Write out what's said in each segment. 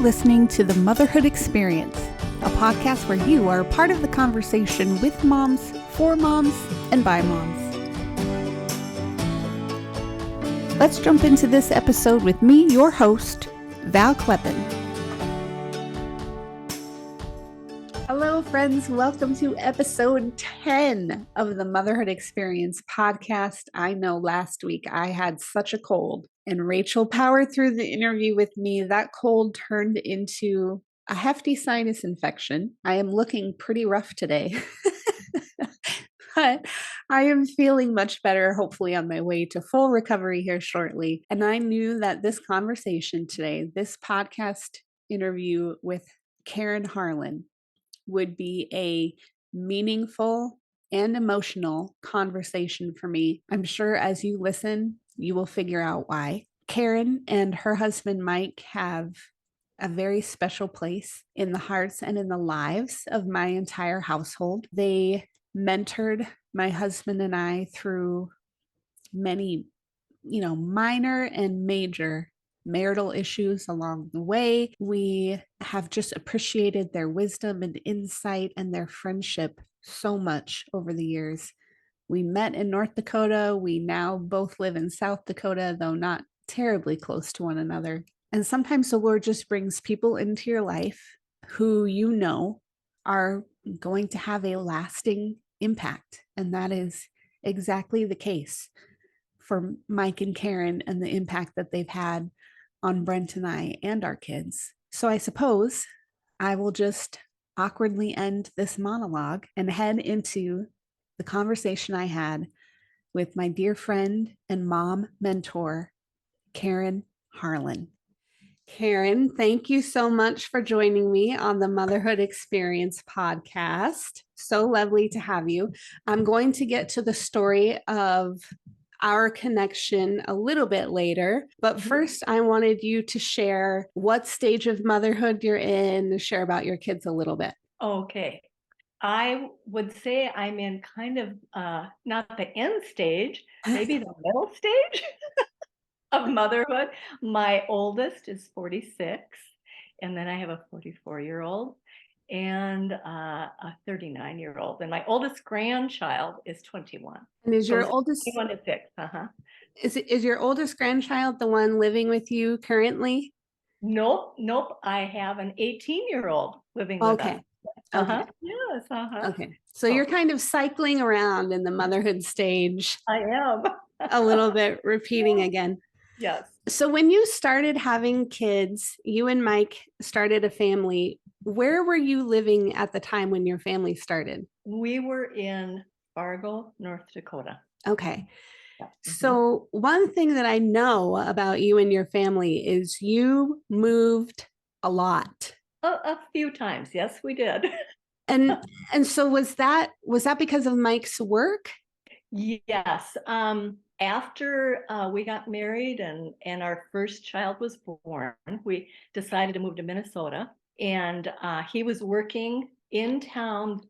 listening to the Motherhood Experience, a podcast where you are part of the conversation with moms, for moms, and by moms. Let's jump into this episode with me, your host, Val Kleppen. Hello, friends. Welcome to episode 10 of the Motherhood Experience podcast. I know last week I had such a cold, and Rachel powered through the interview with me. That cold turned into a hefty sinus infection. I am looking pretty rough today, but I am feeling much better, hopefully on my way to full recovery here shortly. And I knew that this conversation today, this podcast interview with Karen Harlan, would be a meaningful and emotional conversation for me. I'm sure as you listen, you will figure out why. Karen and her husband, Mike, have a very special place in the hearts and in the lives of my entire household. They mentored my husband and I through many, minor and major marital issues along the way. We have just appreciated their wisdom and insight and their friendship so much over the years. We met in North Dakota. We now both live in South Dakota, though not terribly close to one another. And sometimes the Lord just brings people into your life who you know are going to have a lasting impact. And that is exactly the case for Mike and Karen and the impact that they've had on Brent and I and our kids. So I suppose I will just awkwardly end this monologue and head into the conversation I had with my dear friend and mom mentor, Karen Harlan. Karen, thank you so much for joining me on the Motherhood Experience podcast. So lovely to have you. I'm going to get to the story of our connection a little bit later. But first, I wanted you to share what stage of motherhood you're in, share about your kids a little bit. Okay. I would say I'm in kind of not the end stage, maybe the middle stage of motherhood. My oldest is 46, and then I have a 44-year-old and a 39-year-old, and my oldest grandchild is 21. And is your oldest 21 to 6? Is your oldest grandchild the one living with you currently? Nope. I have an 18-year-old living with us. Okay. Yes. Okay. So you're kind of cycling around in the motherhood stage. I am. A little bit, repeating again. Yes. So when you started having kids, you and Mike started a family. Where were you living at the time when your family started? We were in Fargo, North Dakota. Okay. So one thing that I know about you and your family is you moved a lot. A few times. Yes, we did. And so was that because of Mike's work? Yes. After we got married and our first child was born, we decided to move to Minnesota. And he was working in town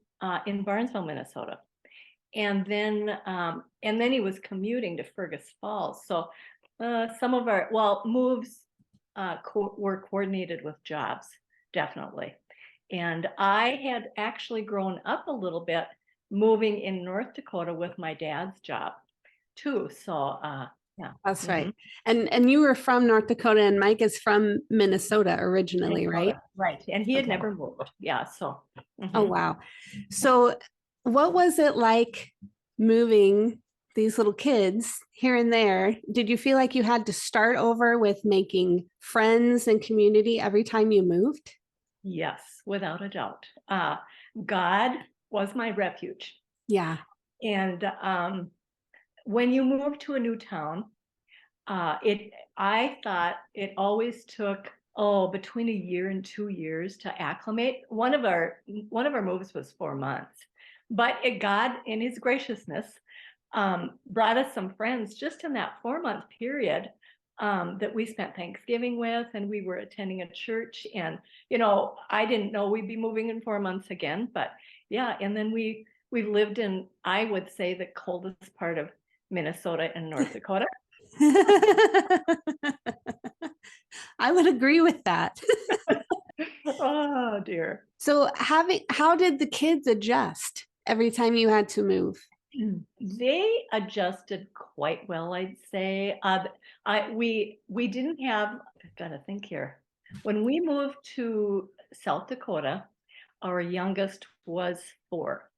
in Barnesville, Minnesota. And then he was commuting to Fergus Falls. So some of our moves were coordinated with jobs, definitely. And I had actually grown up a little bit moving in North Dakota with my dad's job too. So yeah. That's right. And you were from North Dakota and Mike is from Minnesota originally, right? Right. And he had never moved. Yeah. So. Oh, wow. So what was it like moving these little kids here and there? Did you feel like you had to start over with making friends and community every time you moved? Yes, without a doubt. God was my refuge. Yeah. And when you move to a new town, I thought it always took between a year and 2 years to acclimate. One of our moves was 4 months, but God, in His graciousness, brought us some friends just in that 4-month period that we spent Thanksgiving with, and we were attending a church. And I didn't know we'd be moving in 4 months again, but yeah. And then we lived in, I would say, the coldest part of Minnesota and North Dakota. I would agree with that. Oh dear. So how did the kids adjust every time you had to move? They adjusted quite well, I'd say. We didn't have. I've got to think here. When we moved to South Dakota, our youngest was 4,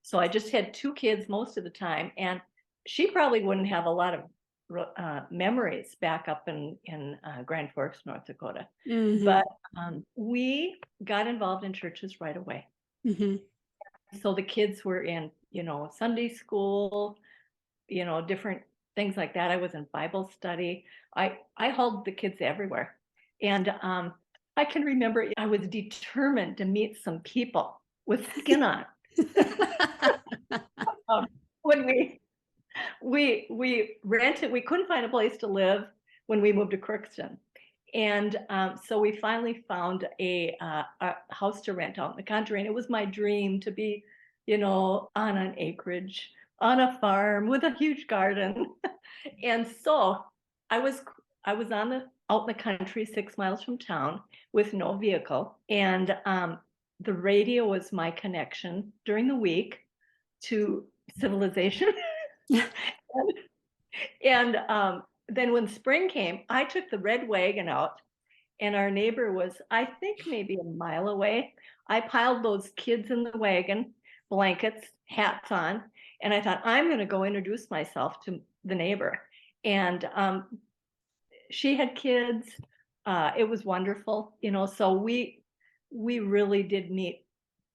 so I just had 2 kids most of the time, and she probably wouldn't have a lot of memories back up in Grand Forks, North Dakota. Mm-hmm. But we got involved in churches right away. Mm-hmm. So the kids were in, Sunday school, different things like that. I was in Bible study. I hauled the kids everywhere. And I can remember I was determined to meet some people with skin on. Um, when we rented, we couldn't find a place to live when we moved to Crookston. And so we finally found a house to rent out in the country. And it was my dream to be, on an acreage, on a farm with a huge garden. And so I was I was out in the country 6 miles from town with no vehicle. And the radio was my connection during the week to civilization. And then when spring came, I took the red wagon out, and our neighbor was, I think, maybe a mile away. I piled those kids in the wagon, blankets, hats on, and I thought, I'm going to go introduce myself to the neighbor. And she had kids. It was wonderful, so we really did meet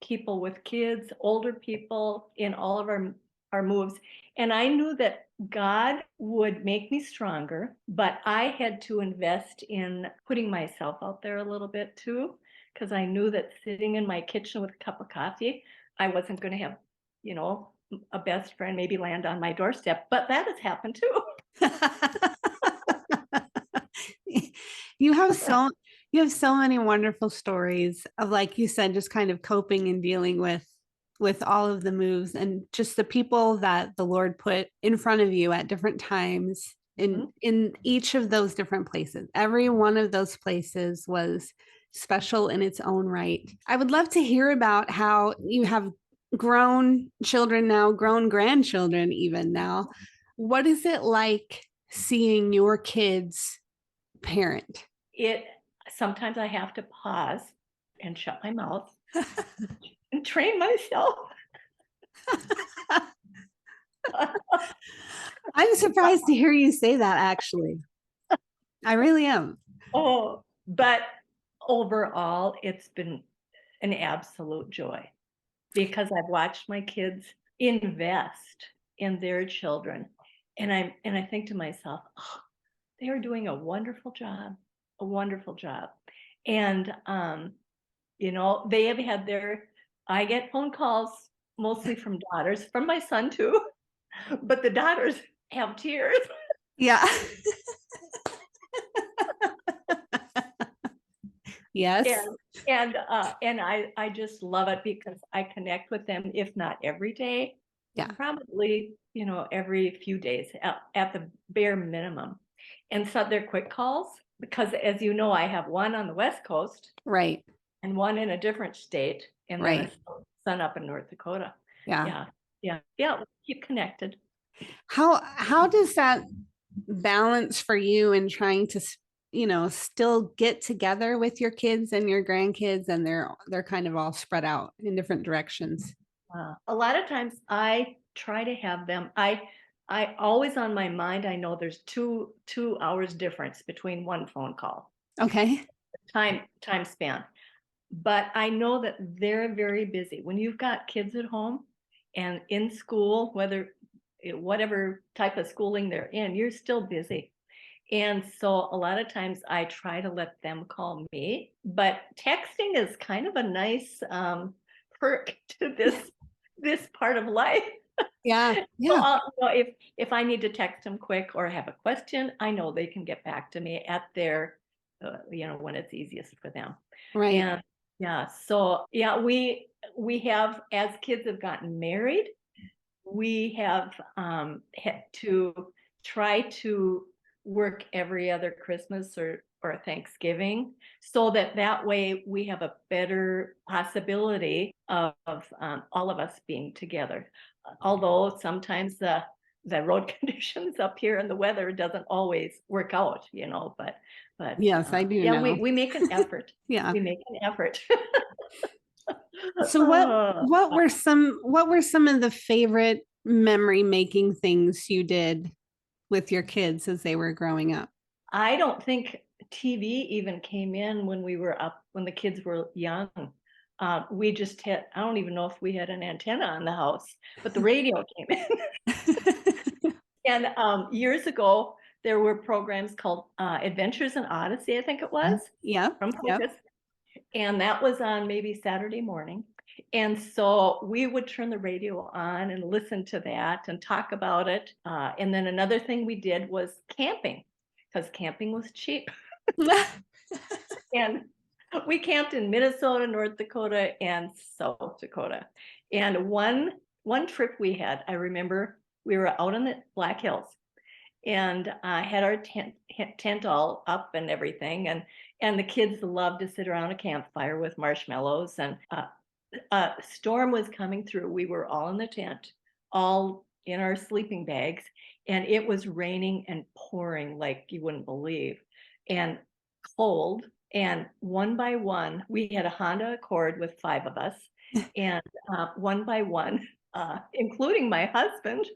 people with kids, older people in all of our moves. And I knew that God would make me stronger, but I had to invest in putting myself out there a little bit too, because I knew that sitting in my kitchen with a cup of coffee, I wasn't going to have, a best friend maybe land on my doorstep, but that has happened too. you have so you have so many wonderful stories of, like you said, just kind of coping and dealing with all of the moves and just the people that the Lord put in front of you at different times Mhm. in each of those different places. Every one of those places was special in its own right. I would love to hear about how you have grown children now, grown grandchildren even now. What is it like seeing your kids parent? It Sometimes I have to pause and shut my mouth and train myself. I'm surprised to hear you say that, actually. I really am. Oh, but overall, it's been an absolute joy because I've watched my kids invest in their children. And I think to myself, oh, they are doing a wonderful job, a wonderful job. And they have had I get phone calls mostly from daughters, from my son too, but the daughters have tears. Yeah. Yes. And I just love it because I connect with them, if not every day, Yeah. probably, every few days at the bare minimum. And so they're quick calls because, as you know, I have one on the West Coast Right. and one in a different state, and then a Right. son up in North Dakota. Yeah. Yeah, yeah, we keep connected. How does that balance for you in trying to, still get together with your kids and your grandkids, and they're kind of all spread out in different directions? A lot of times I try to have them. I always on my mind. I know there's 2 hours difference between one phone call, Okay. time span. But I know that they're very busy. When you've got kids at home and in school, whatever type of schooling they're in, you're still busy. And so a lot of times I try to let them call me, but texting is kind of a nice perk to this part of life. Yeah. So Yeah. if I need to text them quick or have a question, I know they can get back to me at their, when it's easiest for them. Right. And yeah, so yeah, we have, as kids have gotten married, we have had to try to work every other Christmas or Thanksgiving, so that way we have a better possibility of all of us being together. Although sometimes the road conditions up here and the weather doesn't always work out, but Yes, I do yeah, know. we make an effort. Yeah. We make an effort. So Uh, what were some of the favorite memory making things you did with your kids as they were growing up? I don't think TV even came in when we were up, when the kids were young. We just had, I don't even know if we had an antenna on the house, but the radio came in. And years ago, there were programs called Adventures in Odyssey, I think it was, Yep, from yep. Focus. And that was on maybe Saturday morning. And so we would turn the radio on and listen to that and talk about it. And then another thing we did was camping, because camping was cheap. And we camped in Minnesota, North Dakota, and South Dakota. And one trip we had, I remember we were out in the Black Hills and had our tent all up and everything. And the kids loved to sit around a campfire with marshmallows. And a storm was coming through. We were all in the tent, all in our sleeping bags, and it was raining and pouring like you wouldn't believe, and cold. And one by one, we had a Honda Accord with 5 of us, and one by one, including my husband,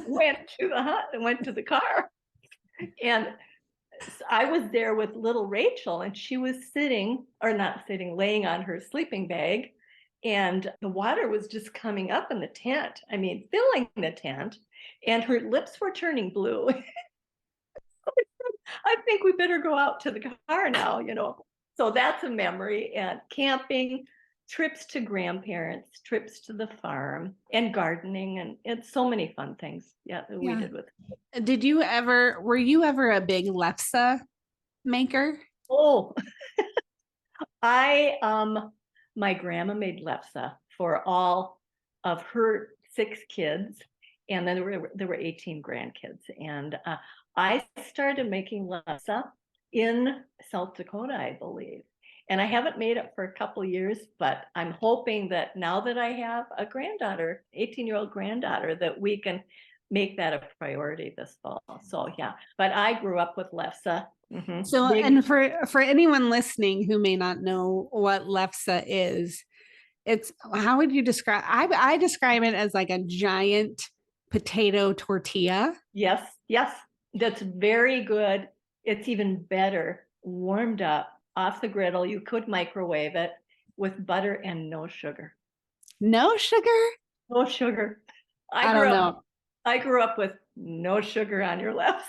went to the car. And I was there with little Rachel, and she was sitting, or not sitting, laying on her sleeping bag. And the water was just coming up in the tent. I mean, filling the tent, and her lips were turning blue. I think we better go out to the car now. So that's a memory. And camping, trips to grandparents, trips to the farm, and gardening, and it's so many fun things. Yeah, that we Yeah. did with. Were you ever a big Lefse maker? Oh, I my grandma made Lefse for all of her 6 kids, and then there were 18 grandkids. And I started making Lefse in South Dakota, I believe. And I haven't made it for a couple of years, but I'm hoping that now that I have a granddaughter, 18-year-old granddaughter, that we can make that a priority this fall. So yeah, but I grew up with Lefse. So, Big. and for anyone listening who may not know what Lefse is, it's how would you describe? I describe it as like a giant potato tortilla. Yes, yes, that's very good. It's even better warmed up off the griddle. You could microwave it with butter and no sugar. No sugar? No sugar. I I grew don't up know. I grew up with no sugar on your lips.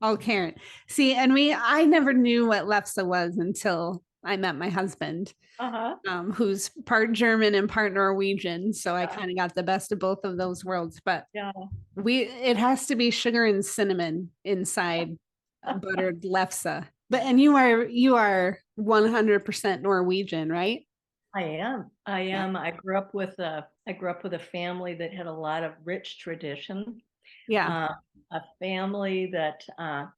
Oh, Karen. See, and I never knew what Lefse was until I met my husband, Uh-huh. who's part German and part Norwegian. So I Yeah, kind of got the best of both of those worlds. But yeah. it has to be sugar and cinnamon inside a buttered Lefse. But and you are 100% Norwegian, right? I am. I Yeah. am. I grew up with a family that had a lot of rich tradition. Yeah. uh, a family that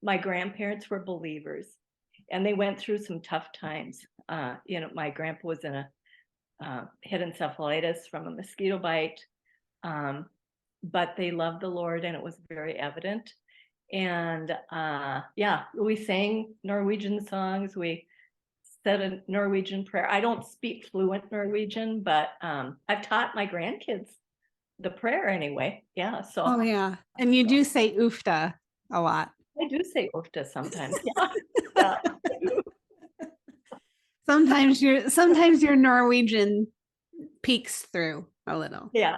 my grandparents were believers, and they went through some tough times. My grandpa was in a head encephalitis from a mosquito bite, um, but they loved the Lord, and it was very evident. And yeah, we sang Norwegian songs. We said a Norwegian prayer. I don't speak fluent Norwegian, but I've taught my grandkids the prayer anyway. Yeah, so Oh yeah. And you do say oofta a lot. I do say "oofta" sometimes. Yeah, yeah, Sometimes your Norwegian peeks through a little. yeah.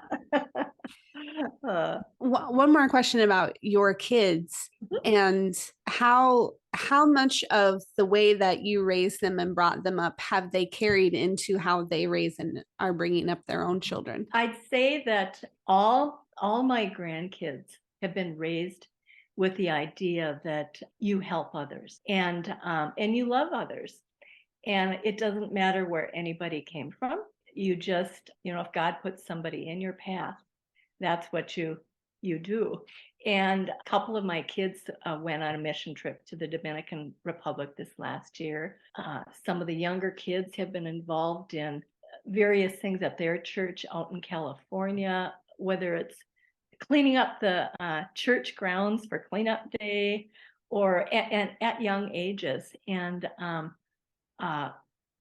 Uh, One more question about your kids and how much of the way that you raised them and brought them up have they carried into how they raise and are bringing up their own children? I'd say that all my grandkids have been raised with the idea that you help others, and you love others, and it doesn't matter where anybody came from. You just, if God puts somebody in your path, that's what you You do. And a couple of my kids went on a mission trip to the Dominican Republic this last year. Some of the younger kids have been involved in various things at their church out in California, whether it's cleaning up the church grounds for cleanup day or at young ages. And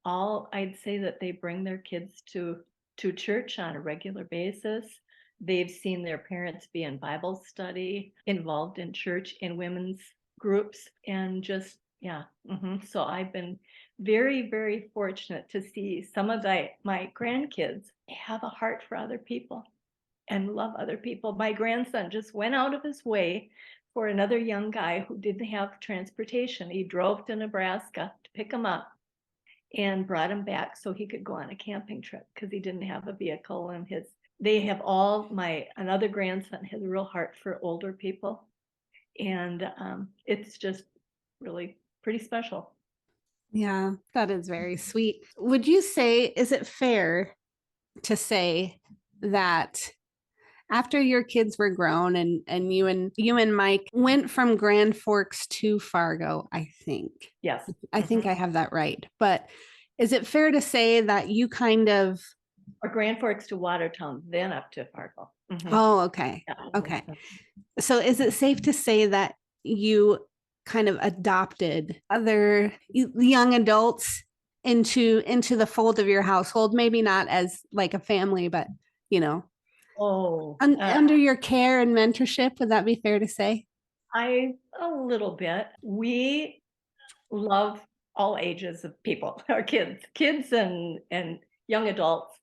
all I'd say that they bring their kids to church on a regular basis. They've seen their parents be in Bible study, involved in church in women's groups, and just yeah. So I've been very, very fortunate to see some of my grandkids have a heart for other people and love other people. My grandson just went out of his way for another young guy who didn't have transportation. He drove to Nebraska to pick him up and brought him back so he could go on a camping trip because he didn't have a vehicle. And they have all, another grandson has a real heart for older people. And it's just really pretty special. Yeah, that is very sweet. Would you say, is it fair to say that after your kids were grown and you and Mike went from Grand Forks to Fargo, I think. Yes. I think I have that right. But is it fair to say that you kind of Or Grand Forks to Watertown, then up to Fargo. Oh, okay. Yeah. Okay. So is it safe to say that you kind of adopted other young adults into the fold of your household? Maybe not as like a family, but under your care and mentorship. Would that be fair to say? A little bit. We love all ages of people, our kids and young adults.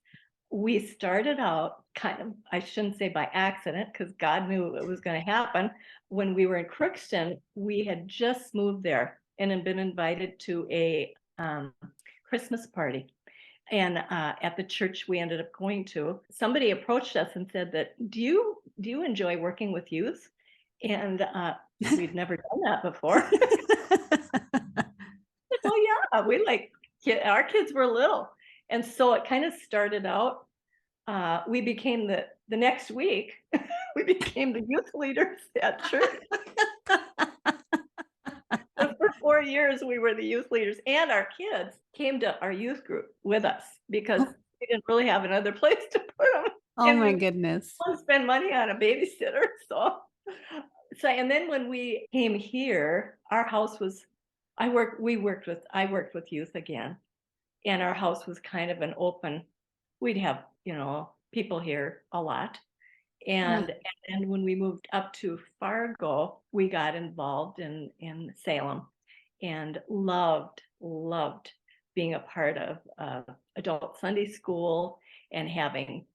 We started out kind of, I shouldn't say by accident, because God knew it was going to happen. When we were in Crookston, we had just moved there and had been invited to a Christmas party. And at the church we ended up going to, somebody approached us and said that, do you enjoy working with youth? And we'd never done that before. Well, yeah, our kids were little. And so it kind of started out, we became the next week, we became the youth leaders at church. For 4 years, we were the youth leaders, and our kids came to our youth group with us because we didn't really have another place to put them. Oh my goodness. We didn't spend money on a babysitter. So, and then when we came here, our house was, I worked with youth again, and our house was kind of an open, we'd have, people here a lot. And when we moved up to Fargo, we got involved in Salem and loved being a part of adult Sunday school and having,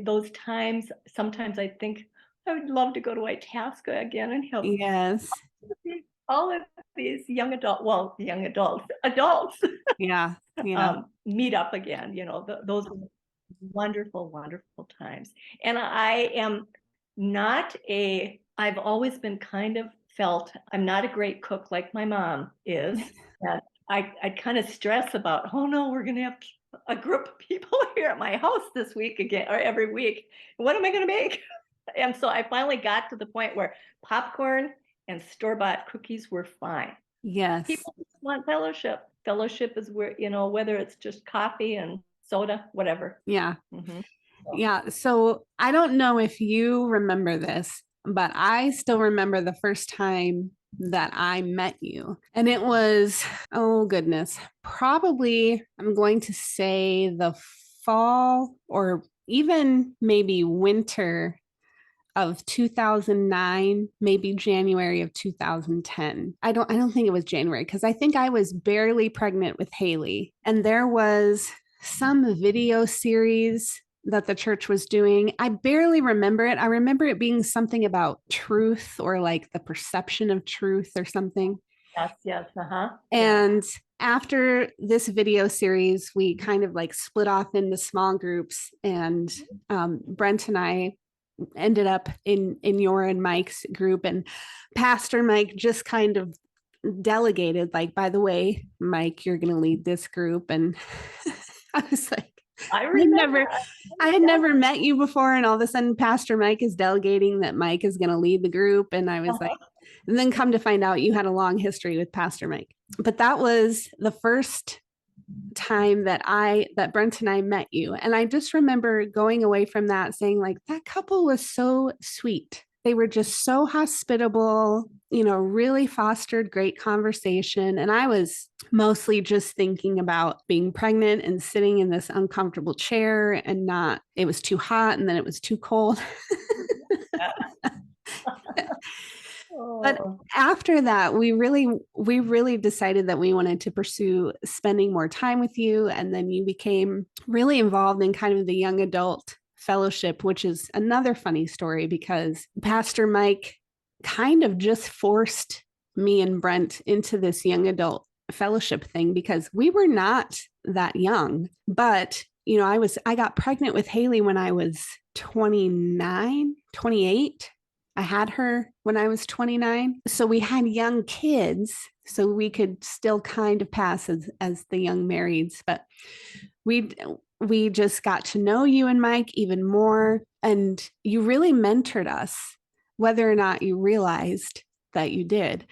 those times, sometimes I think I would love to go to Itasca again and have all of these young adults, yeah, meet up again. Those wonderful, wonderful times. And I am not I've always been kind of felt I'm not a great cook like my mom is. That I kind of stress about, oh no, we're going to have a group of people here at my house this week again, or every week. What am I going to make? And so I finally got to the point where popcorn and store-bought cookies were fine. Yes. People just want fellowship. Fellowship is where, whether it's just coffee and soda, whatever. Yeah. Yeah. So I don't know if you remember this, but I still remember the first time that I met you. And it was, oh goodness, probably I'm going to say the fall or even maybe winter of 2009, maybe January of 2010. I don't think it was January because I think I was barely pregnant with Haley. And there was some video series that the church was doing. I barely remember it. I remember it being something about truth or like the perception of truth or something. Yes. And after this video series, we kind of like split off into small groups, and Brent and I ended up in your and Mike's group, and Pastor Mike just kind of delegated, like, by the way, Mike, you're going to lead this group. And I was like, I I remember. never, I had Yeah. never met you before, and all of a sudden, Pastor Mike is delegating that Mike is going to lead the group, and I was like, and then come to find out you had a long history with Pastor Mike. But that was the first time that Brent and I met you, and I just remember going away from that saying, like, that couple was so sweet. They were just so hospitable, really fostered great conversation. And I was mostly just thinking about being pregnant and sitting in this uncomfortable chair, and not, it was too hot and then it was too cold. But Oh, after that, we really decided that we wanted to pursue spending more time with you. And then you became really involved in kind of the young adult fellowship, which is another funny story because Pastor Mike kind of just forced me and Brent into this young adult fellowship thing because we were not that young. But I got pregnant with Haley when I was 29, 28. I had her when I was 29. So we had young kids, so we could still kind of pass as the young marrieds. But we we just got to know you and Mike even more. And you really mentored us, whether or not you realized that you did.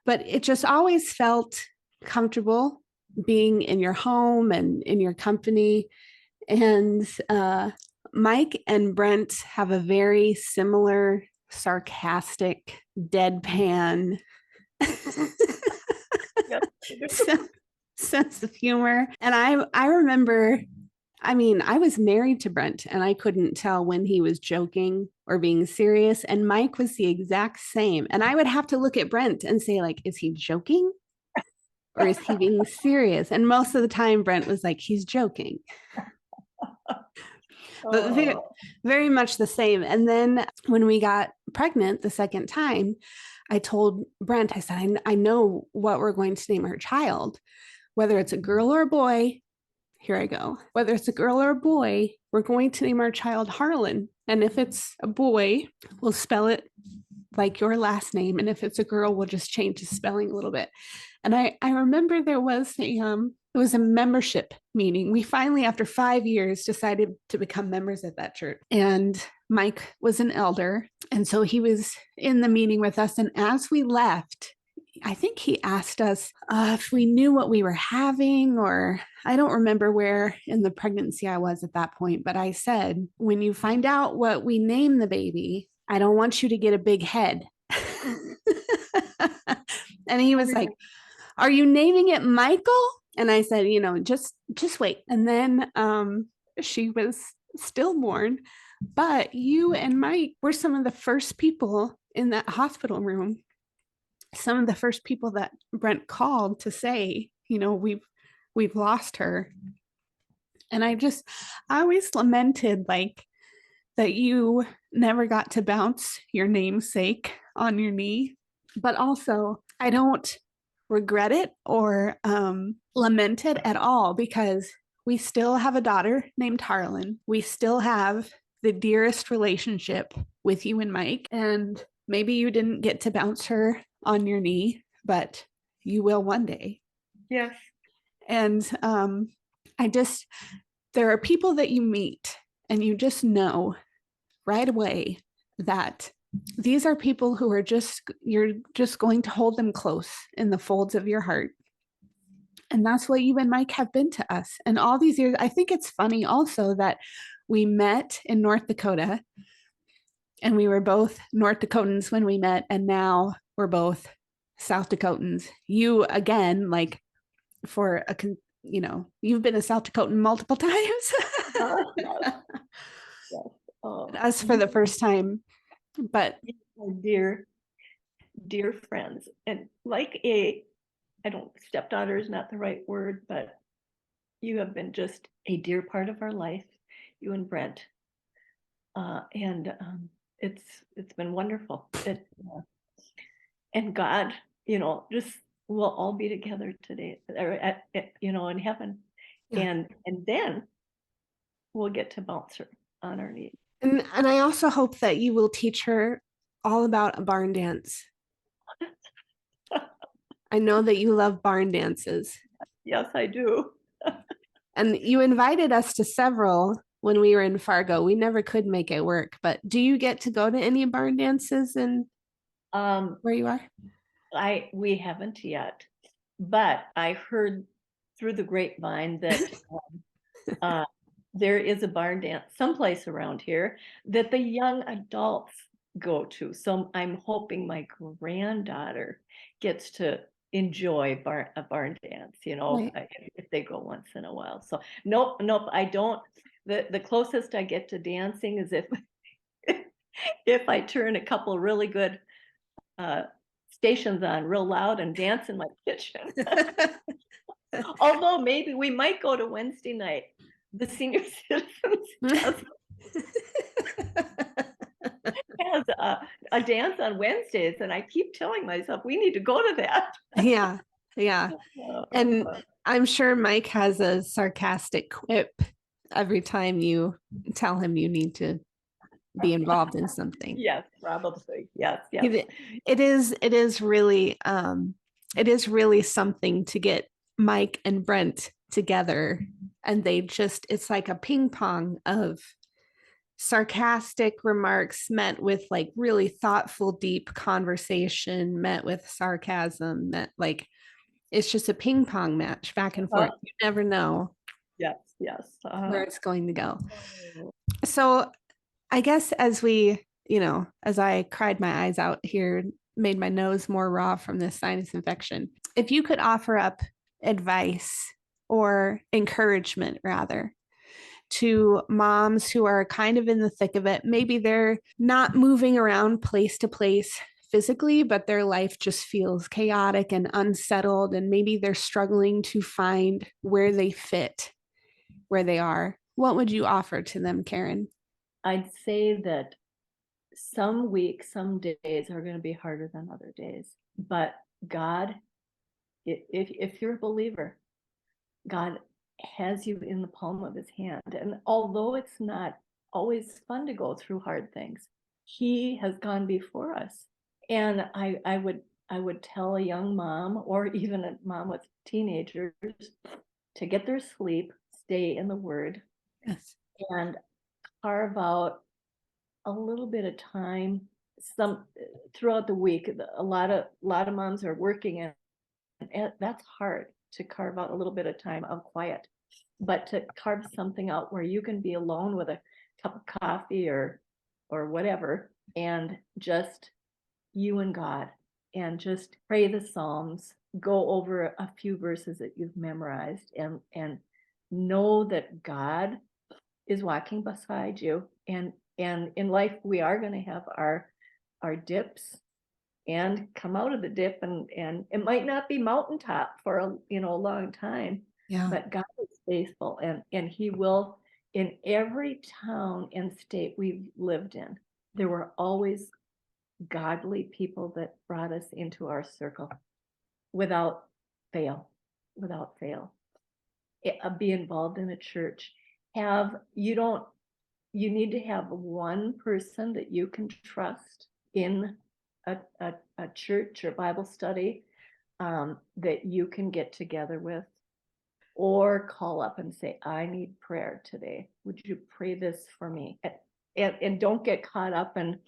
But it just always felt comfortable being in your home and in your company. And Mike and Brent have a very similar, sarcastic, deadpan yes. sense of humor. And I remember, I mean, I was married to Brent and I couldn't tell when he was joking or being serious. And Mike was the exact same. And I would have to look at Brent and say, like, is he joking or is he being serious? And most of the time, Brent was like, he's joking. But very, Oh, very much the same. And then when we got pregnant the second time, I told Brent, I said, I know what we're going to name our child, whether it's a girl or a boy. Here I go. Whether it's a girl or a boy, we're going to name our child Harlan. And if it's a boy, we'll spell it like your last name. And if it's a girl, we'll just change the spelling a little bit. And I remember there was it was a membership meeting. We finally, after 5 years, decided to become members at that church. And Mike was an elder. And so he was in the meeting with us. And as we left, I think he asked us if we knew what we were having, or I don't remember where in the pregnancy I was at that point. But I said, when you find out what we name the baby, I don't want you to get a big head. And he was like, are you naming it Michael? And I said, just wait. And then she was stillborn, but you and Mike were some of the first people in that hospital room, some of the first people that Brent called to say, we've lost her. And I always lamented, like, that you never got to bounce your namesake on your knee. But also, I don't regret it or lament it at all, because we still have a daughter named Harlan. We still have the dearest relationship with you and Mike. And maybe you didn't get to bounce her on your knee, but you will one day. yes. And there are people that you meet and you just know right away that these are people who are you're just going to hold them close in the folds of your heart. And that's what you and Mike have been to us. And all these years, I think it's funny also that we met in North Dakota and we were both North Dakotans when we met. And now we're both South Dakotans. You, again, like, for you've been a South Dakotan multiple times. Yes. Yes. Oh, Us for the first time. But dear, dear friends. And like I don't, stepdaughter is not the right word, but you have been just a dear part of our life, you and Brent. And it's been wonderful. And God, just we'll all be together today, or in heaven, yeah. and then we'll get to bounce her on our knees. And I also hope that you will teach her all about a barn dance. I know that you love barn dances. Yes, I do. And you invited us to several when we were in Fargo. We never could make it work, but do you get to go to any barn dances in Um, where you are? we haven't yet, but I heard through the grapevine that uh, there is a barn dance someplace around here that the young adults go to. So I'm hoping my granddaughter gets to enjoy a barn dance, Right. if they go once in a while. So nope, nope, I don't. The closest I get to dancing is if if I turn a couple really good uh, stations on real loud and dance in my kitchen. Although maybe we might go to Wednesday night. The senior citizens has a dance on Wednesdays, and I keep telling myself we need to go to that. Yeah. Yeah. And Uh, I'm sure Mike has a sarcastic quip every time you tell him you need to be involved in something. yes, probably. Yes, yes. It is really something to get Mike and Brent together, and it's like a ping pong of sarcastic remarks met with like really thoughtful deep conversation met with sarcasm, met like it's just a ping pong match back and forth. You never know Yes, yes. where it's going to go. Oh, So I guess as I cried my eyes out here, made my nose more raw from this sinus infection, if you could offer up advice or encouragement, rather, to moms who are kind of in the thick of it, maybe they're not moving around place to place physically, but their life just feels chaotic and unsettled, and maybe they're struggling to find where they fit where they are. What would you offer to them, Karen? I'd say that some weeks, some days are going to be harder than other days. But God, if you're a believer, God has you in the palm of his hand. And although it's not always fun to go through hard things, he has gone before us. And I would tell a young mom or even a mom with teenagers to get their sleep, stay in the word, Yes. and carve out a little bit of time some throughout the week. A lot of moms are working, and that's hard to carve out a little bit of time of quiet, but to carve something out where you can be alone with a cup of coffee or whatever, and just you and God, and just pray the Psalms, go over a few verses that you've memorized, and know that God is walking beside you. And in life we are going to have our dips and come out of the dip, and it might not be mountaintop for a long time, Yeah. but God is faithful, and he will. In every town and state we've lived in, there were always godly people that brought us into our circle without fail, without fail. Be involved in a church. Have you don't you need to have one person that you can trust in a church or Bible study, that you can get together with, or call up and say, I need prayer today. Would you pray this for me? And don't get caught up and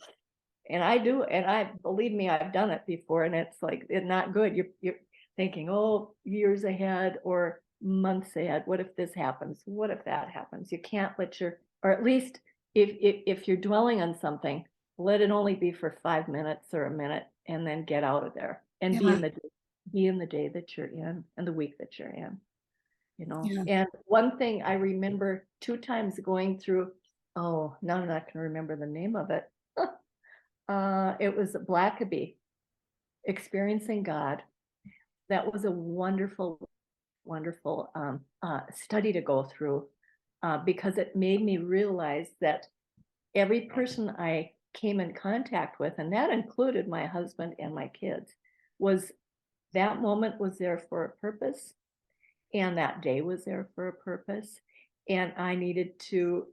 I do, and I believe me, I've done it before, and it's like it's not good. You're thinking, oh, years ahead or months ahead. What if this happens? What if that happens? You can't let or at least if you're dwelling on something, let it only be for 5 minutes or a minute, and then get out of there and Yeah. be in the day that you're in and the week that you're in. Yeah. And one thing I remember 2 times going through. Oh, now I'm not going to remember the name of it. It was Blackaby, Experiencing God. That was a wonderful, wonderful study to go through, because it made me realize that every person I came in contact with, and that included my husband and my kids, was that moment was there for a purpose, and that day was there for a purpose. And I needed to,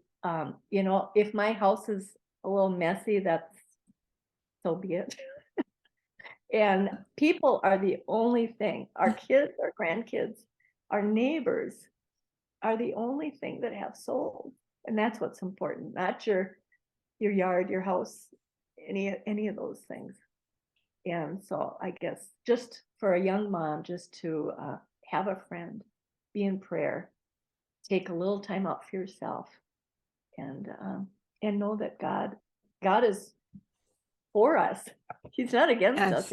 if my house is a little messy, that's so be it. And people are the only thing, our kids, our grandkids, our neighbors are the only thing that have souls. And that's what's important, not your yard, your house, any of those things. And so I guess just for a young mom, just to have a friend, be in prayer, take a little time out for yourself, and know that God is for us. He's not against us.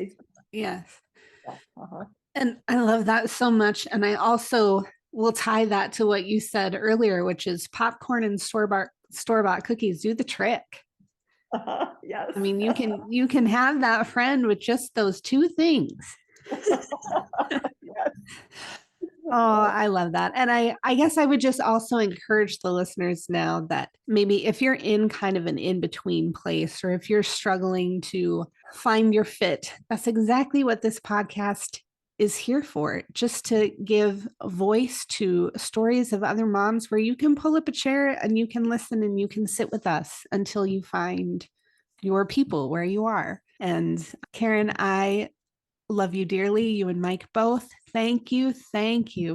Yes. Yes. Uh-huh. And I love that so much. And I also will tie that to what you said earlier, which is popcorn and store-bought cookies do the trick. Yes. I mean, you can have that friend with just those two things. Yes. Oh, I love that. And I guess I would just also encourage the listeners now that maybe if you're in kind of an in-between place, or if you're struggling to find your fit, that's exactly what this podcast is here for, just to give a voice to stories of other moms where you can pull up a chair and you can listen and you can sit with us until you find your people where you are. And Karen, I love you dearly, you and Mike both. Thank you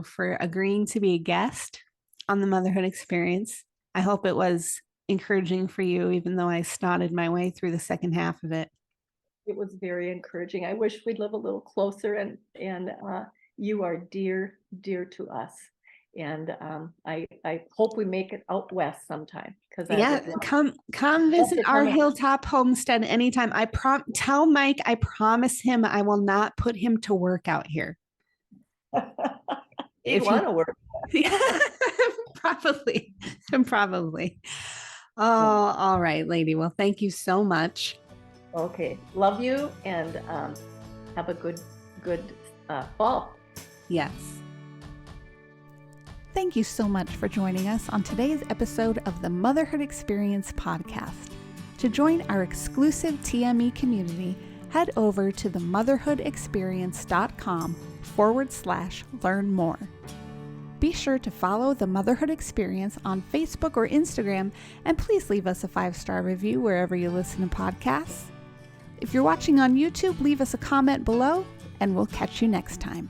for agreeing to be a guest on the Motherhood Experience. I hope it was encouraging for you, even though I snotted my way through the second half of it. It was very encouraging. I wish we'd live a little closer, and you are dear to us. And I hope we make it out west sometime, because I Yeah, would love come visit to our come out. hilltop homestead anytime. Tell Mike I promise him I will not put him to work out here. He'd want to work. Yeah, probably. Oh, all right, lady. Well, thank you so much. Okay, love you, and have a good fall. Yes. Thank you so much for joining us on today's episode of the Motherhood Experience podcast. To join our exclusive TME community, head over to themotherhoodexperience.com/learn more. Be sure to follow the Motherhood Experience on Facebook or Instagram, and please leave us a 5-star review wherever you listen to podcasts. If you're watching on YouTube, leave us a comment below, and we'll catch you next time.